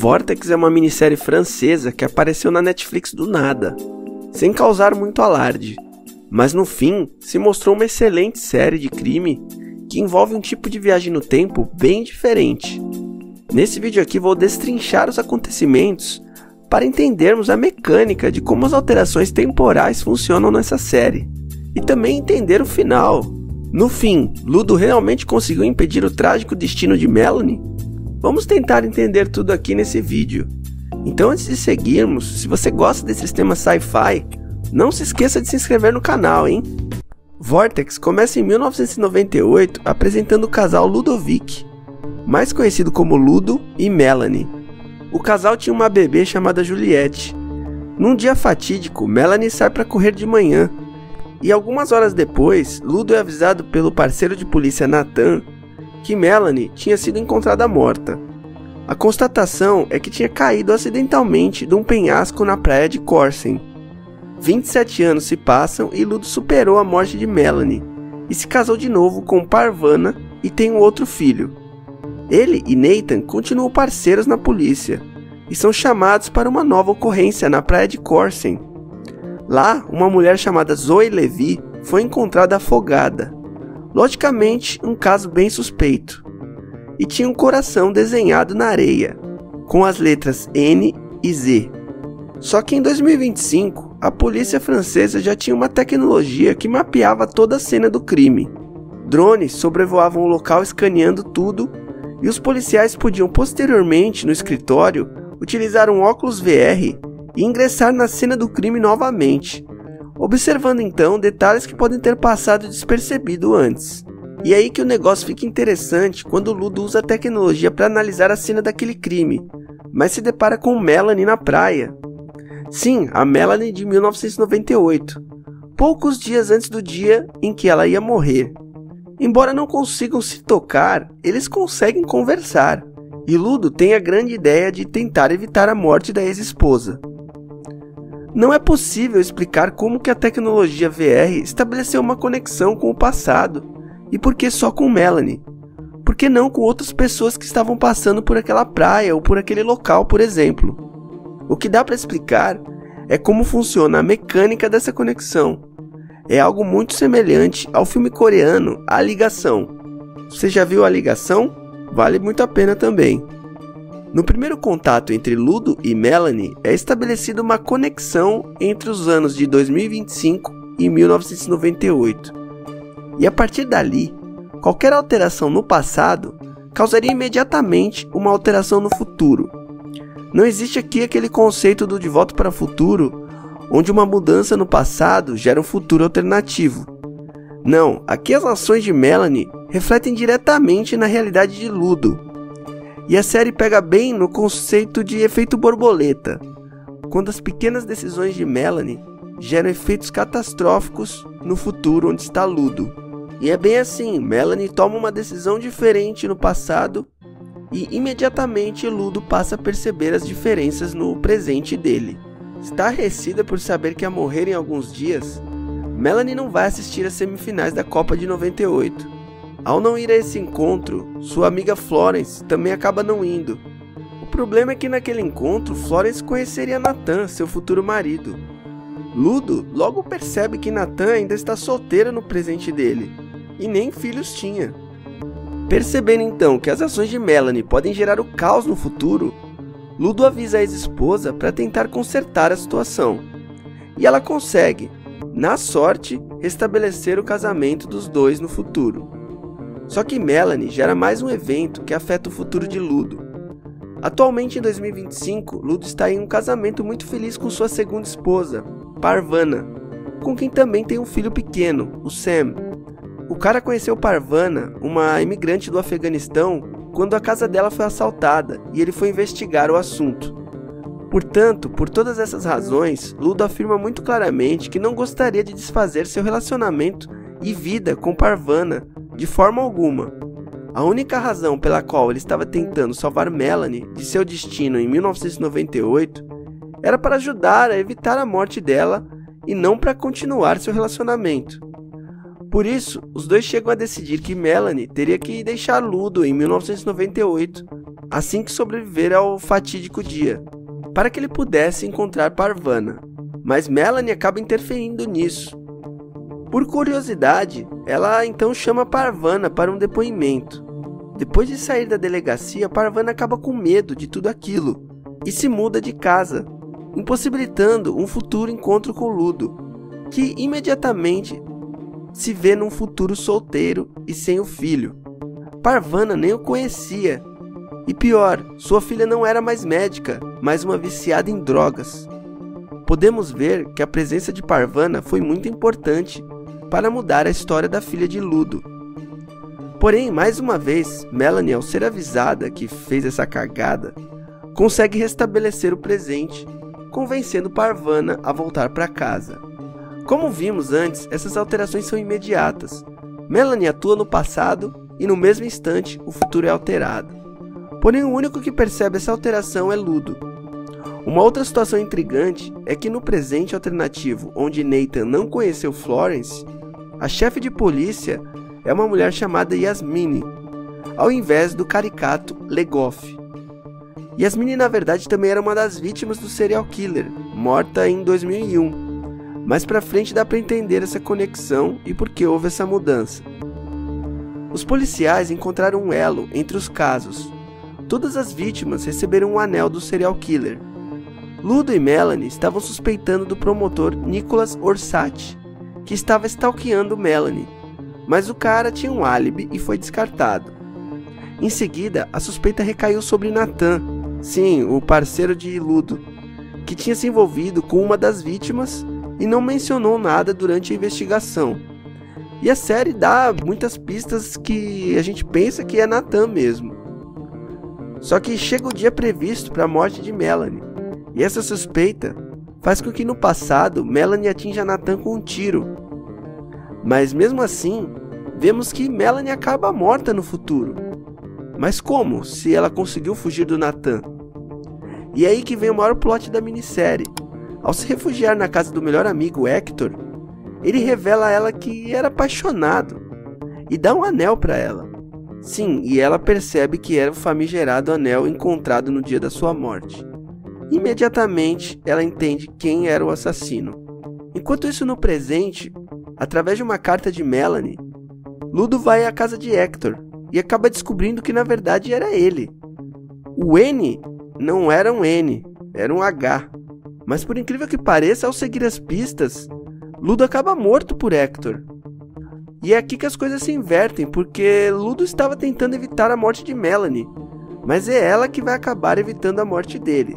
Vortex é uma minissérie francesa que apareceu na Netflix do nada, sem causar muito alarde, mas no fim se mostrou uma excelente série de crime que envolve um tipo de viagem no tempo bem diferente. Nesse vídeo aqui vou destrinchar os acontecimentos para entendermos a mecânica de como as alterações temporais funcionam nessa série, e também entender o final. No fim, Ludo realmente conseguiu impedir o trágico destino de Melanie? Vamos tentar entender tudo aqui nesse vídeo. Então, antes de seguirmos, se você gosta desses temas sci-fi, não se esqueça de se inscrever no canal, hein? Vortex começa em 1998 apresentando o casal Ludovic, mais conhecido como Ludo e Melanie. O casal tinha uma bebê chamada Juliette. Num dia fatídico, Melanie sai para correr de manhã, e algumas horas depois, Ludo é avisado pelo parceiro de polícia Nathan que Melanie tinha sido encontrada morta. A constatação é que tinha caído acidentalmente de um penhasco na praia de Corsen. 27 anos se passam e Ludo superou a morte de Melanie e se casou de novo com Parvana e tem um outro filho. Ele e Nathan continuam parceiros na polícia e são chamados para uma nova ocorrência na praia de Corsen. Lá, uma mulher chamada Zoe Levi foi encontrada afogada. Logicamente, um caso bem suspeito. E tinha um coração desenhado na areia, com as letras N e Z. Só que em 2025, a polícia francesa já tinha uma tecnologia que mapeava toda a cena do crime. Drones sobrevoavam o local escaneando tudo, e os policiais podiam posteriormente, no escritório, utilizar um óculos VR e ingressar na cena do crime novamente, observando então detalhes que podem ter passado despercebido antes. E é aí que o negócio fica interessante quando o Ludo usa a tecnologia para analisar a cena daquele crime, mas se depara com Melanie na praia. Sim, a Melanie de 1998, poucos dias antes do dia em que ela ia morrer. Embora não consigam se tocar, eles conseguem conversar, e Ludo tem a grande ideia de tentar evitar a morte da ex-esposa. Não é possível explicar como que a tecnologia VR estabeleceu uma conexão com o passado, e por que só com Melanie? Por que não com outras pessoas que estavam passando por aquela praia ou por aquele local, por exemplo? O que dá para explicar é como funciona a mecânica dessa conexão. É algo muito semelhante ao filme coreano A Ligação. Você já viu A Ligação? Vale muito a pena também. No primeiro contato entre Ludo e Melanie, é estabelecida uma conexão entre os anos de 2025 e 1998. E a partir dali, qualquer alteração no passado causaria imediatamente uma alteração no futuro. Não existe aqui aquele conceito do De Volta para o Futuro, onde uma mudança no passado gera um futuro alternativo. Não, aqui as ações de Melanie refletem diretamente na realidade de Ludo. E a série pega bem no conceito de efeito borboleta, quando as pequenas decisões de Melanie geram efeitos catastróficos no futuro onde está Ludo. E é bem assim, Melanie toma uma decisão diferente no passado e imediatamente Ludo passa a perceber as diferenças no presente dele. Estarrecida por saber que ia morrer em alguns dias, Melanie não vai assistir às semifinais da Copa de 98. Ao não ir a esse encontro, sua amiga Florence também acaba não indo. O problema é que naquele encontro, Florence conheceria Nathan, seu futuro marido. Ludo logo percebe que Nathan ainda está solteira no presente dele, e nem filhos tinha. Percebendo então que as ações de Melanie podem gerar o caos no futuro, Ludo avisa a ex-esposa para tentar consertar a situação. E ela consegue, na sorte, restabelecer o casamento dos dois no futuro. Só que Melanie gera mais um evento que afeta o futuro de Ludo. Atualmente em 2025, Ludo está em um casamento muito feliz com sua segunda esposa, Parvana, com quem também tem um filho pequeno, o Sam. O cara conheceu Parvana, uma imigrante do Afeganistão, quando a casa dela foi assaltada e ele foi investigar o assunto. Portanto, por todas essas razões, Ludo afirma muito claramente que não gostaria de desfazer seu relacionamento e vida com Parvana de forma alguma. A única razão pela qual ele estava tentando salvar Melanie de seu destino em 1998 era para ajudar a evitar a morte dela e não para continuar seu relacionamento. Por isso, os dois chegam a decidir que Melanie teria que deixar Ludo em 1998, assim que sobreviver ao fatídico dia, para que ele pudesse encontrar Parvana. Mas Melanie acaba interferindo nisso. Por curiosidade, ela então chama Parvana para um depoimento. Depois de sair da delegacia, Parvana acaba com medo de tudo aquilo e se muda de casa, impossibilitando um futuro encontro com Ludo, que imediatamente se vê num futuro solteiro e sem o filho. Parvana nem o conhecia. E pior, sua filha não era mais médica, mas uma viciada em drogas. Podemos ver que a presença de Parvana foi muito importante para mudar a história da filha de Ludo. Porém, mais uma vez, Melanie, ao ser avisada que fez essa cagada, consegue restabelecer o presente, convencendo Parvana a voltar para casa. Como vimos antes, essas alterações são imediatas. Melanie atua no passado e no mesmo instante o futuro é alterado. Porém, o único que percebe essa alteração é Ludo. Uma outra situação intrigante é que no presente alternativo, onde Nathan não conheceu Florence, a chefe de polícia é uma mulher chamada Yasmine, ao invés do caricato Legoff. Yasmine, na verdade, também era uma das vítimas do serial killer, morta em 2001. Mais pra frente dá pra entender essa conexão e por que houve essa mudança. Os policiais encontraram um elo entre os casos. Todas as vítimas receberam um anel do serial killer. Ludo e Melanie estavam suspeitando do promotor Nicholas Orsatti, que estava stalkeando Melanie, mas o cara tinha um álibi e foi descartado. Em seguida, a suspeita recaiu sobre Nathan, sim, o parceiro de Ludo, que tinha se envolvido com uma das vítimas e não mencionou nada durante a investigação. E a série dá muitas pistas que a gente pensa que é Nathan mesmo. Só que chega o dia previsto para a morte de Melanie, e essa suspeita faz com que no passado Melanie atinja Nathan com um tiro. Mas mesmo assim, vemos que Melanie acaba morta no futuro. Mas como, se ela conseguiu fugir do Nathan? E é aí que vem o maior plot da minissérie. Ao se refugiar na casa do melhor amigo Hector, ele revela a ela que era apaixonado e dá um anel para ela. Sim, e ela percebe que era o famigerado anel encontrado no dia da sua morte. Imediatamente, ela entende quem era o assassino. Enquanto isso, no presente, através de uma carta de Melanie, Ludo vai à casa de Hector e acaba descobrindo que na verdade era ele. O N não era um N, era um H. Mas por incrível que pareça, ao seguir as pistas, Ludo acaba morto por Hector. E é aqui que as coisas se invertem, porque Ludo estava tentando evitar a morte de Melanie, mas é ela que vai acabar evitando a morte dele.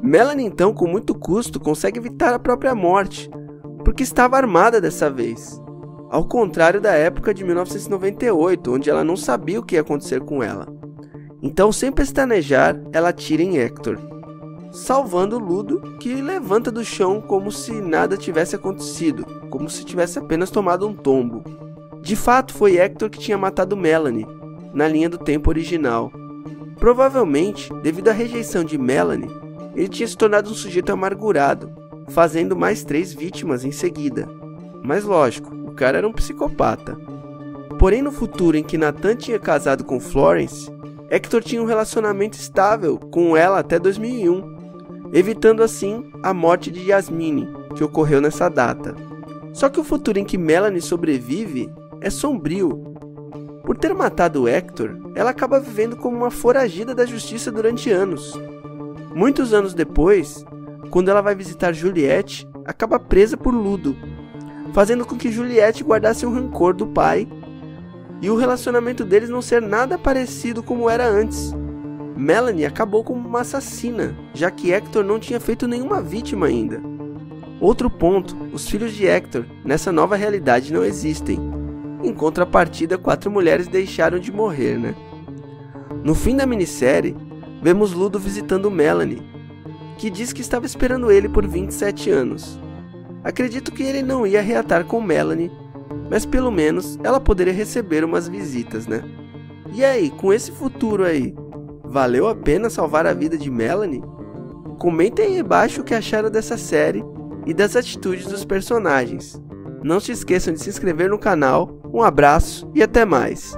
Melanie então, com muito custo, consegue evitar a própria morte, porque estava armada dessa vez. Ao contrário da época de 1998, onde ela não sabia o que ia acontecer com ela. Então, sem pestanejar, ela atira em Hector, salvando Ludo, que levanta do chão como se nada tivesse acontecido, como se tivesse apenas tomado um tombo. De fato, foi Hector que tinha matado Melanie, na linha do tempo original. Provavelmente, devido à rejeição de Melanie, ele tinha se tornado um sujeito amargurado, fazendo mais 3 vítimas em seguida. Mas lógico, o cara era um psicopata. Porém, no futuro em que Nathan tinha casado com Florence, Hector tinha um relacionamento estável com ela até 2001, evitando assim a morte de Yasmine, que ocorreu nessa data. Só que o futuro em que Melanie sobrevive é sombrio. Por ter matado Hector, ela acaba vivendo como uma foragida da justiça durante anos. Muitos anos depois, quando ela vai visitar Juliette, acaba presa por Ludo, fazendo com que Juliette guardasse um rancor do pai e o relacionamento deles não ser nada parecido como era antes. Melanie acabou como uma assassina, já que Hector não tinha feito nenhuma vítima ainda. Outro ponto, os filhos de Hector nessa nova realidade não existem. Em contrapartida, 4 mulheres deixaram de morrer, né? No fim da minissérie, vemos Ludo visitando Melanie, que diz que estava esperando ele por 27 anos. Acredito que ele não ia reatar com Melanie, mas pelo menos ela poderia receber umas visitas, né? E aí, com esse futuro aí, valeu a pena salvar a vida de Melanie? Comentem aí embaixo o que acharam dessa série e das atitudes dos personagens. Não se esqueçam de se inscrever no canal, um abraço e até mais!